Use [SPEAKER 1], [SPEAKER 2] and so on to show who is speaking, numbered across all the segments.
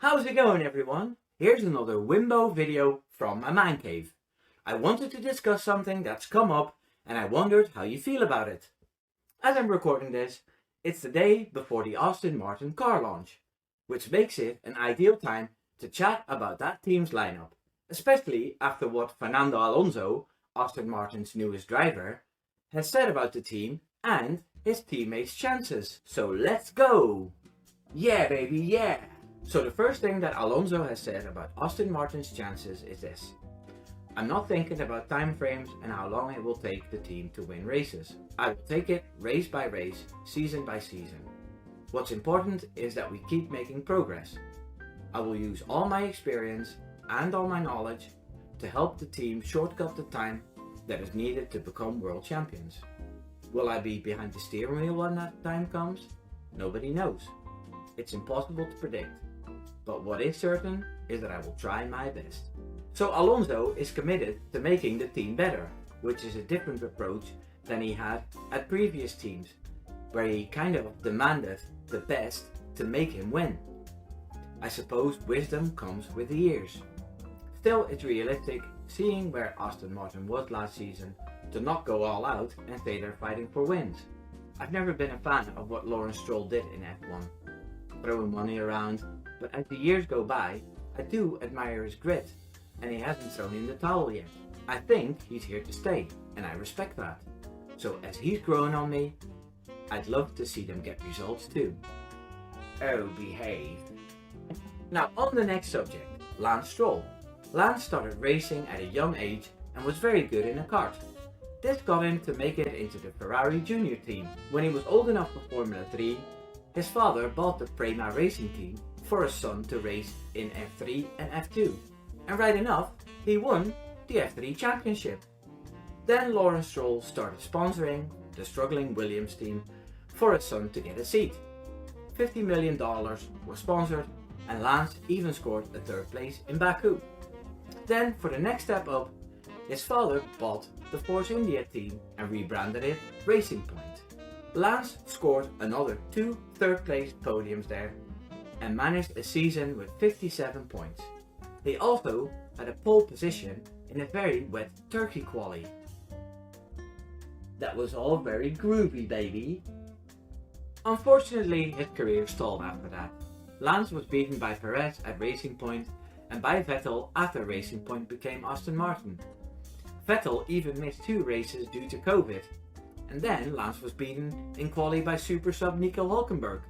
[SPEAKER 1] How's it going, everyone? Here's another Wimbo video from my man cave. I wanted to discuss something that's come up and I wondered how you feel about it. As I'm recording this, it's the day before the Aston Martin car launch, which makes it an ideal time to chat about that team's lineup, especially after what Fernando Alonso, Aston Martin's newest driver, has said about the team and his teammates' chances. So let's go! Yeah baby, yeah! So the first thing that Alonso has said about Aston Martin's chances is this. I'm not thinking about time frames and how long it will take the team to win races. I will take it race by race, season by season. What's important is that we keep making progress. I will use all my experience and all my knowledge to help the team shortcut the time that is needed to become world champions. Will I be behind the steering wheel when that time comes? Nobody knows. It's impossible to predict. But what is certain is that I will try my best. So Alonso is committed to making the team better, which is a different approach than he had at previous teams, where he kind of demanded the best to make him win. I suppose wisdom comes with the years. Still, it's realistic, seeing where Aston Martin was last season, to not go all out and say they're fighting for wins. I've never been a fan of what Lawrence Stroll did in F1, throwing money around, but as the years go by, I do admire his grit, and he hasn't thrown in the towel yet. I think he's here to stay, and I respect that. So as he's growing on me, I'd love to see them get results too. Oh, behave. Now on the next subject, Lance Stroll. Lance started racing at a young age and was very good in a kart. This got him to make it into the Ferrari Junior team. When he was old enough for Formula 3, his father bought the Prema racing team for his son to race in F3 and F2. And right enough, he won the F3 championship. Then Lawrence Stroll started sponsoring the struggling Williams team for his son to get a seat. $50 million was sponsored, and Lance even scored a third place in Baku. Then for the next step up, his father bought the Force India team and rebranded it Racing Point. Lance scored another 2 third place podiums there and managed a season with 57 points. He also had a pole position in a very wet Turkey quali. That was all very groovy, baby. Unfortunately, his career stalled after that. Lance was beaten by Perez at Racing Point and by Vettel after Racing Point became Aston Martin. Vettel even missed 2 races due to COVID, and then Lance was beaten in quali by super sub Nico Hülkenberg.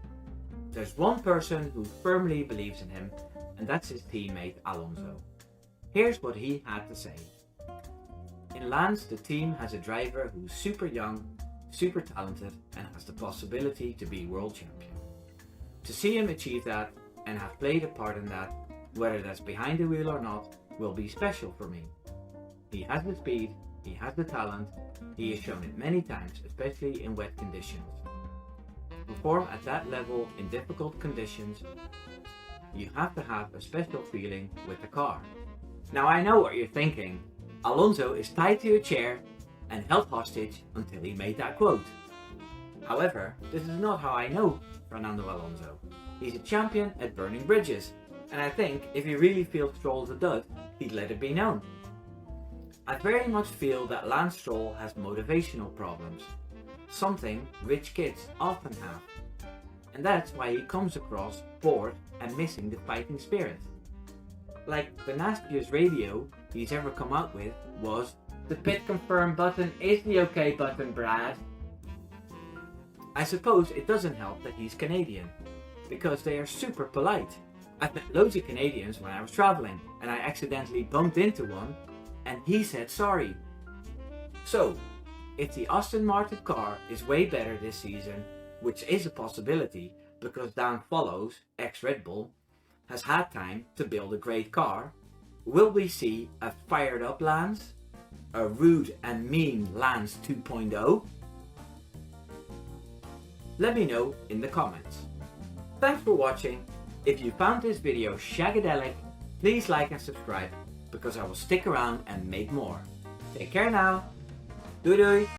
[SPEAKER 1] There's one person who firmly believes in him, and that's his teammate Alonso. Here's what he had to say. In Lance, the team has a driver who's super young, super talented, and has the possibility to be world champion. To see him achieve that and have played a part in that, whether that's behind the wheel or not, will be special for me. He has the speed, he has the talent, he has shown it many times, especially in wet conditions. To perform at that level in difficult conditions, you have to have a special feeling with the car. Now I know what you're thinking. Alonso is tied to a chair and held hostage until he made that quote. However, this is not how I know Fernando Alonso. He's a champion at burning bridges, and I think if he really feels Stroll's a dud, he'd let it be known. I very much feel that Lance Stroll has motivational problems, something rich kids often have, and that's why he comes across bored and missing the fighting spirit. Like the nastiest radio he's ever come out with was, "The pit confirm button is the OK button, Brad." I suppose it doesn't help that he's Canadian, because they are super polite. I've met loads of Canadians when I was traveling, and I accidentally bumped into one, and he said sorry. So, if the Aston Martin car is way better this season, which is a possibility because Dan Follows, ex-Red Bull, has had time to build a great car, will we see a fired up Lance? A rude and mean Lance 2.0? Let me know in the comments. Thanks for watching. If you found this video shagadelic, please like and subscribe, because I will stick around and make more. Take care now. Doei doei.